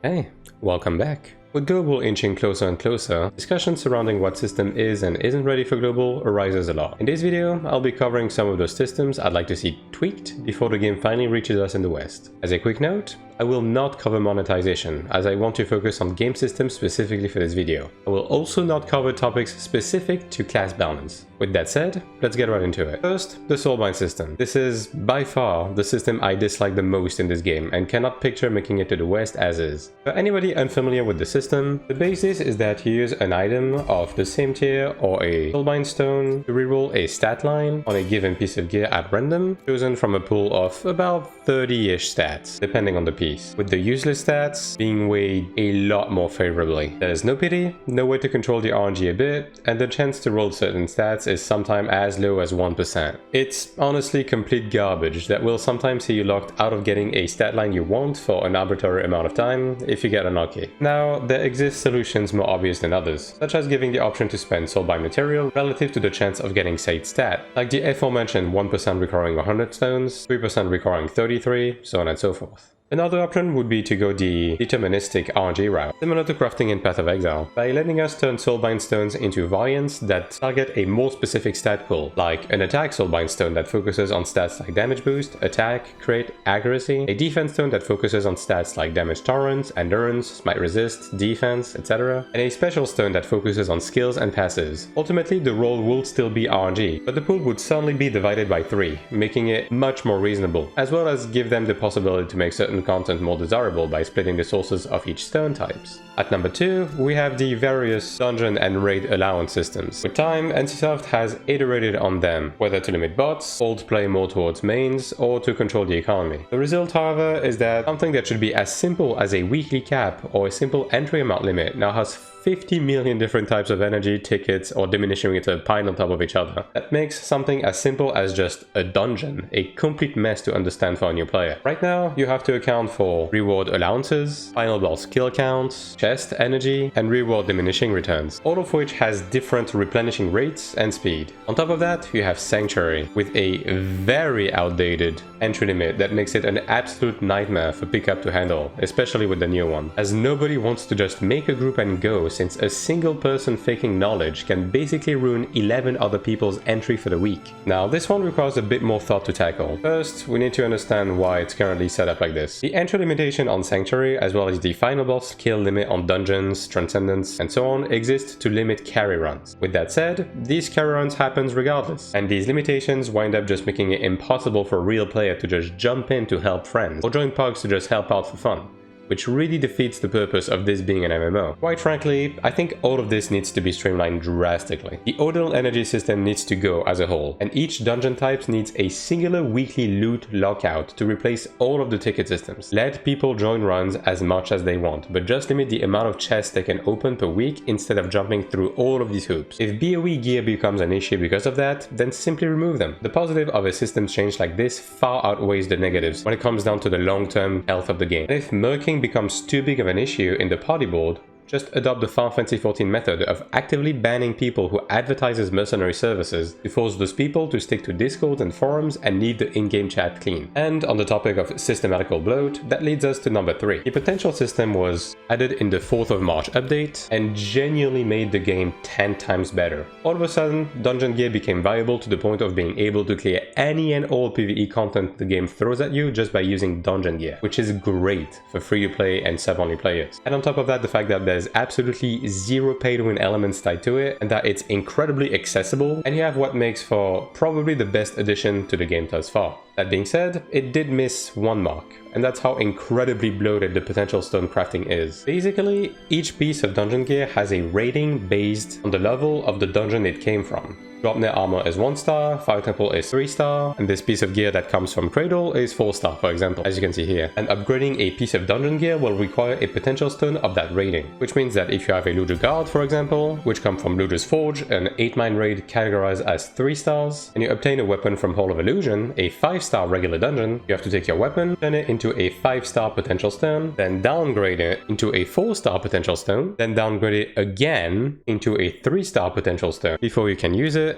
Hey, welcome back. With global inching closer and closer, discussion surrounding what system is and isn't ready for global arises a lot. In this video, I'll be covering some of those systems I'd like to see tweaked before the game finally reaches us in the West. As a quick note, I will not cover monetization, as I want to focus on game systems specifically for this video. I will also not cover topics specific to class balance. With that said, let's get right into it. First, the Soulbind system. This is by far the system I dislike the most in this game and cannot picture making it to the West as is. For anybody unfamiliar with the system, the basis is that you use an item of the same tier or a Soulbind stone to reroll a stat line on a given piece of gear at random, chosen from a pool of about 30-ish stats, depending on the piece, with the useless stats being weighed a lot more favorably. There is no pity, no way to control the RNG a bit, and the chance to roll certain stats is sometimes as low as 1%. It's honestly complete garbage that will sometimes see you locked out of getting a stat line you want for an arbitrary amount of time if you get unlucky. Now, there exist solutions more obvious than others, such as giving the option to spend Soulbind material relative to the chance of getting said stat, like the aforementioned 1% requiring 100 stones, 3% requiring 33, so on and so forth. Another option would be to go the deterministic RNG route, similar to crafting in Path of Exile, by letting us turn Soulbind stones into variants that target a more specific stat pool, like an attack Soulbind stone that focuses on stats like damage boost, attack, crit, accuracy, a defense stone that focuses on stats like damage tolerance, endurance, smite resist, defense, etc., and a special stone that focuses on skills and passives. Ultimately, the roll will still be RNG, but the pool would suddenly be divided by 3, making it much more reasonable, as well as give them the possibility to make certain content more desirable by splitting the sources of each stone types. At number 2, we have the various dungeon and raid allowance systems. With time, NCSoft has iterated on them, whether to limit bots, hold play more towards mains, or to control the economy. The result, however, is that something that should be as simple as a weekly cap or a simple entry amount limit now has 50 million different types of energy, tickets, or diminishing return piled on top of each other. That makes something as simple as just a dungeon a complete mess to understand for a new player. Right now, you have to account for reward allowances, final boss kill counts, chest energy, and reward diminishing returns, all of which has different replenishing rates and speed. On top of that, you have Sanctuary, with a very outdated entry limit that makes it an absolute nightmare for pickup to handle, especially with the new one, as nobody wants to just make a group and go, since a single person faking knowledge can basically ruin 11 other people's entry for the week. Now, this one requires a bit more thought to tackle. First, we need to understand why it's currently set up like this. The entry limitation on Sanctuary, as well as the final boss kill limit on dungeons, transcendence, and so on, exist to limit carry runs. With that said, these carry runs happens regardless, and these limitations wind up just making it impossible for a real player to just jump in to help friends, or join pogs to just help out for fun, which really defeats the purpose of this being an MMO. Quite frankly, I think all of this needs to be streamlined drastically. The ordinal energy system needs to go as a whole, and each dungeon type needs a singular weekly loot lockout to replace all of the ticket systems. Let people join runs as much as they want, but just limit the amount of chests they can open per week instead of jumping through all of these hoops. If BOE gear becomes an issue because of that, then simply remove them. The positive of a system change like this far outweighs the negatives when it comes down to the long-term health of the game. And if murking becomes too big of an issue in the party board, just adopt the Final Fantasy XIV method of actively banning people who advertises mercenary services to force those people to stick to Discord and forums and leave the in-game chat clean. And on the topic of systematical bloat, that leads us to number 3. The potential system was added in the 4th of March update and genuinely made the game 10 times better. All of a sudden, dungeon gear became viable to the point of being able to clear any and all PvE content the game throws at you just by using dungeon gear, which is great for free-to-play and sub-only players. And on top of that, the fact that there's absolutely zero pay-to-win elements tied to it, and that it's incredibly accessible, and you have what makes for probably the best addition to the game thus far. That being said, it did miss one mark, and that's how incredibly bloated the potential stone crafting is. Basically, each piece of dungeon gear has a rating based on the level of the dungeon it came from. Dropnet armor is 1 star, Fire Temple is 3 star, and this piece of gear that comes from Cradle is 4 star, for example, as you can see here. And upgrading a piece of dungeon gear will require a potential stone of that rating, which means that if you have a Luger Guard, for example, which come from Luger's Forge, an 8-mine raid categorized as 3 stars, and you obtain a weapon from Hall of Illusion, a 5-star regular dungeon, you have to take your weapon, turn it into a 5-star potential stone, then downgrade it into a 4-star potential stone, then downgrade it again into a 3-star potential stone before you can use it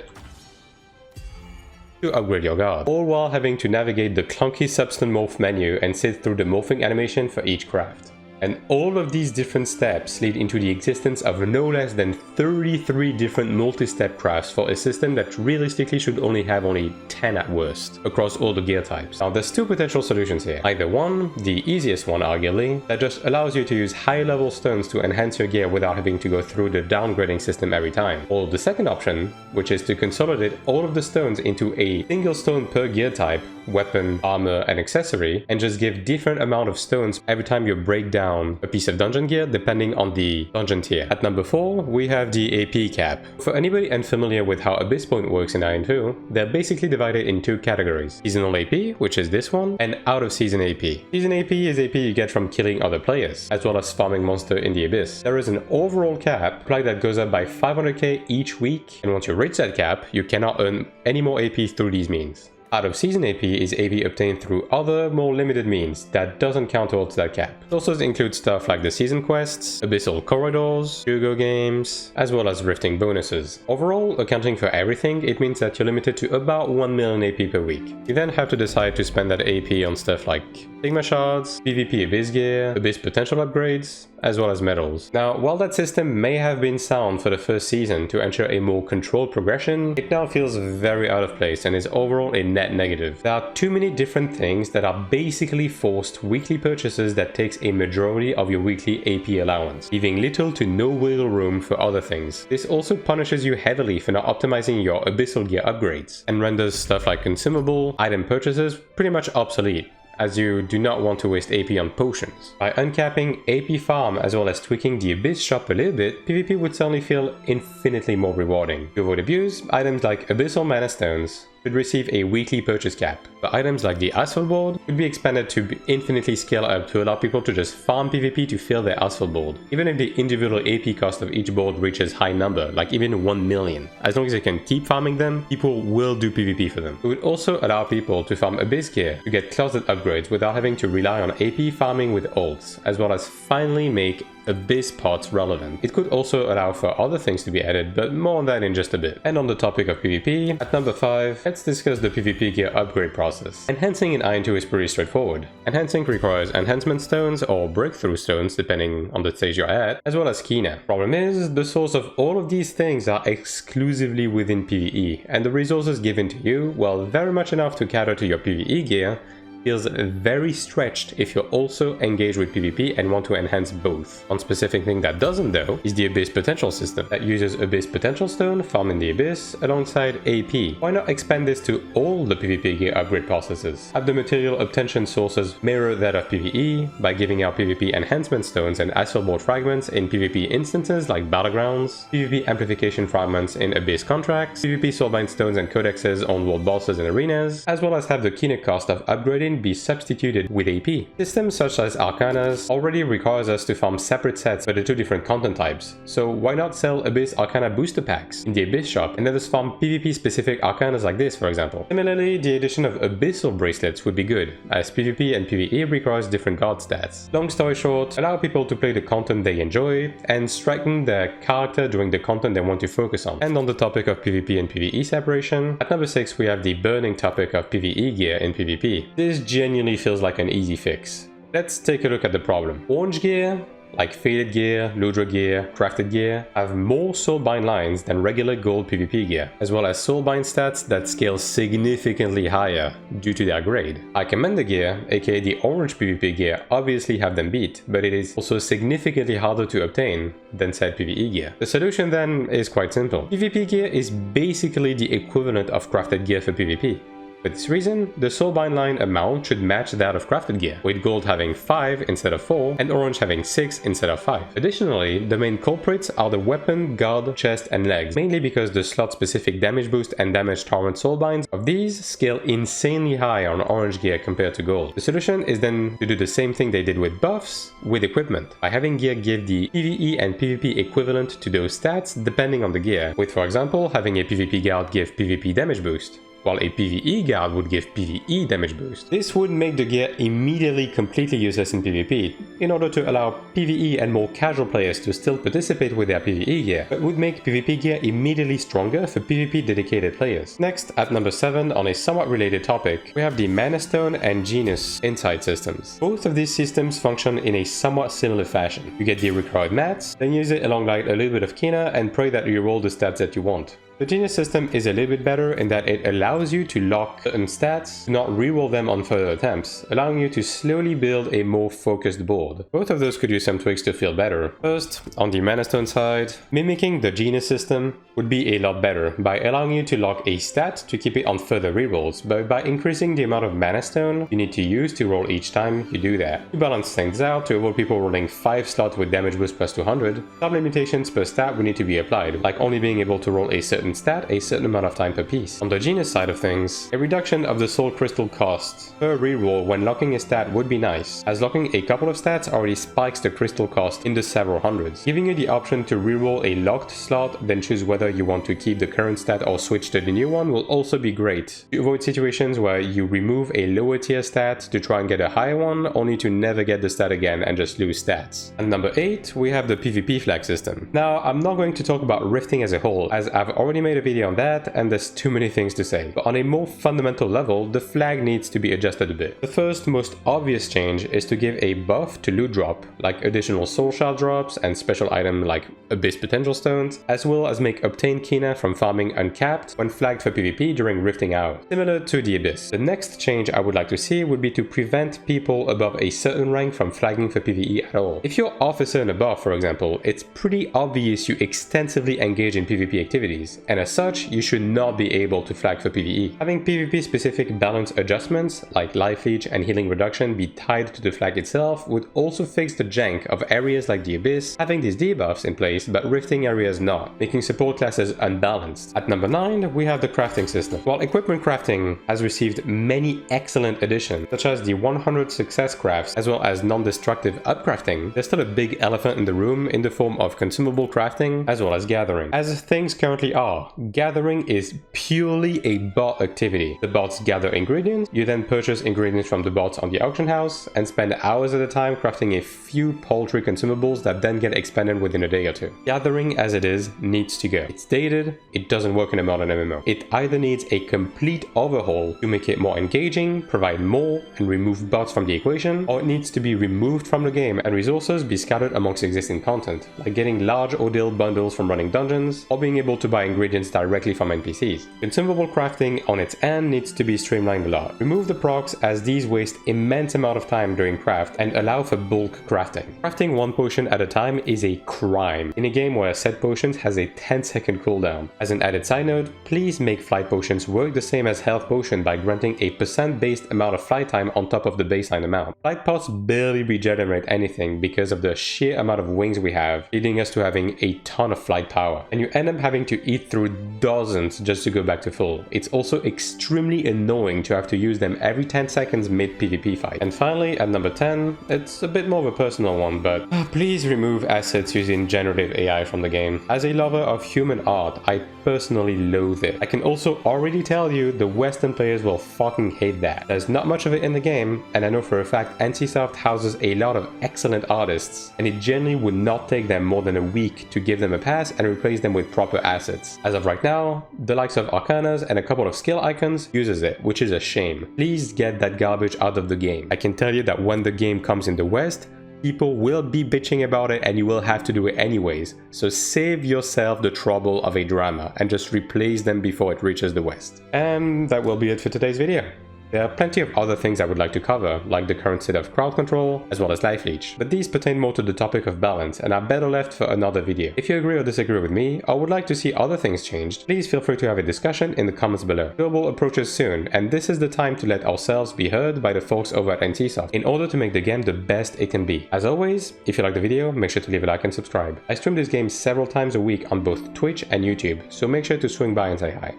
to upgrade your guard, all while having to navigate the clunky substance morph menu and sit through the morphing animation for each craft. And all of these different steps lead into the existence of no less than 33 different multi-step crafts for a system that realistically should only have only 10 at worst, across all the gear types. Now there's two potential solutions here. Either one, the easiest one arguably, that just allows you to use high level stones to enhance your gear without having to go through the downgrading system every time. Or the second option, which is to consolidate all of the stones into a single stone per gear type, weapon, armor, and accessory, and just give different amount of stones every time you break down a piece of dungeon gear depending on the dungeon tier. At number 4, we have the AP cap. For anybody unfamiliar with how Abyss Point works in AION 2, they're basically divided in two categories. Seasonal AP, which is this one, and out of season AP. Season AP is AP you get from killing other players, as well as farming monster in the Abyss. There is an overall cap applied that goes up by 500k each week, and once you reach that cap, you cannot earn any more AP through these means. Out of season AP is AP obtained through other, more limited means that doesn't count towards that cap. Sources include stuff like the season quests, abyssal corridors, Hugo games, as well as rifting bonuses. Overall, accounting for everything, it means that you're limited to about 1 million AP per week. You then have to decide to spend that AP on stuff like Sigma shards, PvP Abyss gear, Abyss potential upgrades, as well as medals. Now, while that system may have been sound for the first season to ensure a more controlled progression, it now feels very out of place and is overall a net negative. There are too many different things that are basically forced weekly purchases that takes a majority of your weekly AP allowance, leaving little to no wiggle room for other things. This also punishes you heavily for not optimizing your abyssal gear upgrades, and renders stuff like consumable item purchases pretty much obsolete, as you do not want to waste AP on potions. By uncapping AP farm as well as tweaking the Abyss shop a little bit, PvP would suddenly feel infinitely more rewarding. To avoid abuse, items like Abyssal Mana Stones should receive a weekly purchase cap, but items like the Asphalt Board could be expanded to infinitely scale up to allow people to just farm PvP to fill their Asphalt Board, even if the individual AP cost of each board reaches high number, like even 1 million. As long as you can keep farming them, people will do PvP for them. It would also allow people to farm Abyss gear to get closet upgrades without having to rely on AP farming with ults, as well as finally make Abyss pots relevant. It could also allow for other things to be added, but more on that in just a bit. And on the topic of PvP, at number 5, let's discuss the PvP gear upgrade process. Enhancing in AION 2 is pretty straightforward. Enhancing requires enhancement stones or breakthrough stones depending on the stage you're at, as well as Kina. Problem is, the source of all of these things are exclusively within PvE, and the resources given to you, while very much enough to cater to your PvE gear, feels very stretched if you're also engaged with PvP and want to enhance both. One specific thing that doesn't though is the Abyss Potential system that uses Abyss Potential Stone farmed in the Abyss alongside AP. Why not expand this to all the PvP gear upgrade processes? Have the material obtention sources mirror that of PvE by giving out PvP enhancement stones and Asphalt Board fragments in PvP instances like Battlegrounds, PvP amplification fragments in Abyss contracts, PvP Soulbind stones and codexes on world bosses and arenas, as well as have the Kina cost of upgrading be substituted with AP. Systems such as Arcanas already requires us to farm separate sets for the two different content types, so why not sell Abyss Arcana booster packs in the Abyss shop and let us farm PvP specific Arcanas like this, for example. Similarly, the addition of Abyssal bracelets would be good, as PvP and PvE requires different guard stats. Long story short, allow people to play the content they enjoy and strengthen their character during the content they want to focus on. And on the topic of PvP and PvE separation, at number 6 we have the burning topic of PvE gear in PvP. This genuinely feels like an easy fix. Let's take a look at the problem. Orange gear, like Faded gear, Ludra gear, Crafted gear, have more Soulbind lines than regular gold PvP gear, as well as Soulbind stats that scale significantly higher due to their grade. I Commander gear, aka the orange PvP gear, obviously have them beat, but it is also significantly harder to obtain than said PvE gear. The solution then is quite simple. PvP gear is basically the equivalent of Crafted gear for PvP. For this reason, the Soulbind line amount should match that of crafted gear, with gold having 5 instead of 4 and orange having 6 instead of 5. Additionally, the main culprits are the weapon, guard, chest and legs, mainly because the slot specific damage boost and damage tolerant Soulbinds of these scale insanely high on orange gear compared to gold. The solution is then to do the same thing they did with buffs with equipment, by having gear give the PvE and PvP equivalent to those stats depending on the gear, with for example having a PvP guard give PvP damage boost, while a PvE guard would give PvE damage boost. This would make the gear immediately completely useless in PvP, in order to allow PvE and more casual players to still participate with their PvE gear, but would make PvP gear immediately stronger for PvP dedicated players. Next, at number 7, on a somewhat related topic, we have the Mana Stone and Genius Insight systems. Both of these systems function in a somewhat similar fashion. You get the required mats, then use it alongside a little bit of Kina and pray that you roll the stats that you want. The Genius system is a little bit better in that it allows you to lock certain stats, not reroll them on further attempts, allowing you to slowly build a more focused board. Both of those could use some tweaks to feel better. First, on the Mana Stone side, mimicking the Genius system would be a lot better by allowing you to lock a stat to keep it on further rerolls, but by increasing the amount of Mana Stone you need to use to roll each time you do that. To balance things out, to avoid people rolling 5 slots with damage boost plus 200, some limitations per stat would need to be applied, like only being able to roll a certain stat a certain amount of time per piece. On the Genius side of things, a reduction of the soul crystal cost per reroll when locking a stat would be nice, as locking a couple of stats already spikes the crystal cost in the several hundreds. Giving you the option to reroll a locked slot, then choose whether you want to keep the current stat or switch to the new one will also be great, to avoid situations where you remove a lower tier stat to try and get a higher one, only to never get the stat again and just lose stats. And number 8, we have the PvP flag system. Now, I'm not going to talk about rifting as a whole, as I've already made a video on that and there's too many things to say, but on a more fundamental level, the flag needs to be adjusted a bit. The first most obvious change is to give a buff to loot drop, like additional soul shard drops and special item like Abyss potential stones, as well as make obtain Kina from farming uncapped when flagged for PvP during rifting hours, similar to the Abyss. The next change I would like to see would be to prevent people above a certain rank from flagging for PvE at all. If you're officer and above, for example, it's pretty obvious you extensively engage in PvP activities, and as such, you should not be able to flag for PvE. Having PvP specific balance adjustments, like life leech and healing reduction, be tied to the flag itself would also fix the jank of areas like the Abyss having these debuffs in place but rifting areas not, making support classes unbalanced. At number 9, we have the crafting system. While equipment crafting has received many excellent additions, such as the 100 success crafts as well as non-destructive upcrafting, there's still a big elephant in the room in the form of consumable crafting as well as gathering. As things currently are, gathering is purely a bot activity. The bots gather ingredients, you then purchase ingredients from the bots on the auction house and spend hours at a time crafting a few paltry consumables that then get expanded within a day or two. Gathering as it is needs to go. It's dated, it doesn't work in a modern MMO. It either needs a complete overhaul to make it more engaging, provide more, and remove bots from the equation, or it needs to be removed from the game and resources be scattered amongst existing content, like getting large ordeal bundles from running dungeons, or being able to buy ingredients directly from NPCs. Consumable crafting on its end needs to be streamlined a lot. Remove the procs as these waste immense amount of time during craft and allow for bulk crafting. Crafting one potion at a time is a crime in a game where set potions has a 10-second cooldown. As an added side note, please make flight potions work the same as health potion by granting a % based amount of flight time on top of the baseline amount. Flight pots barely regenerate anything because of the sheer amount of wings we have, leading us to having a ton of flight power, and you end up having to eat through dozens just to go back to full. It's also extremely annoying to have to use them every 10 seconds mid PvP fight. And finally, at number 10, it's a bit more of a personal one, but please remove assets using generative AI from the game. As a lover of human art, I personally loathe it. I can also already tell you the Western players will fucking hate that. There's not much of it in the game, and I know for a fact NCSoft houses a lot of excellent artists, and it generally would not take them more than a week to give them a pass and replace them with proper assets. As of right now, the likes of Arcanas and a couple of skill icons uses it, which is a shame. Please get that garbage out of the game. I can tell you that when the game comes in the West, people will be bitching about it and you will have to do it anyways, so save yourself the trouble of a drama and just replace them before it reaches the West. And that will be it for today's video. There are plenty of other things I would like to cover, like the current state of crowd control, as well as life leech, but these pertain more to the topic of balance and are better left for another video. If you agree or disagree with me, or would like to see other things changed, please feel free to have a discussion in the comments below. Global approaches soon, and this is the time to let ourselves be heard by the folks over at NCSoft in order to make the game the best it can be. As always, if you like the video, make sure to leave a like and subscribe. I stream this game several times a week on both Twitch and YouTube, so make sure to swing by and say hi.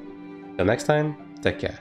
Till next time, take care.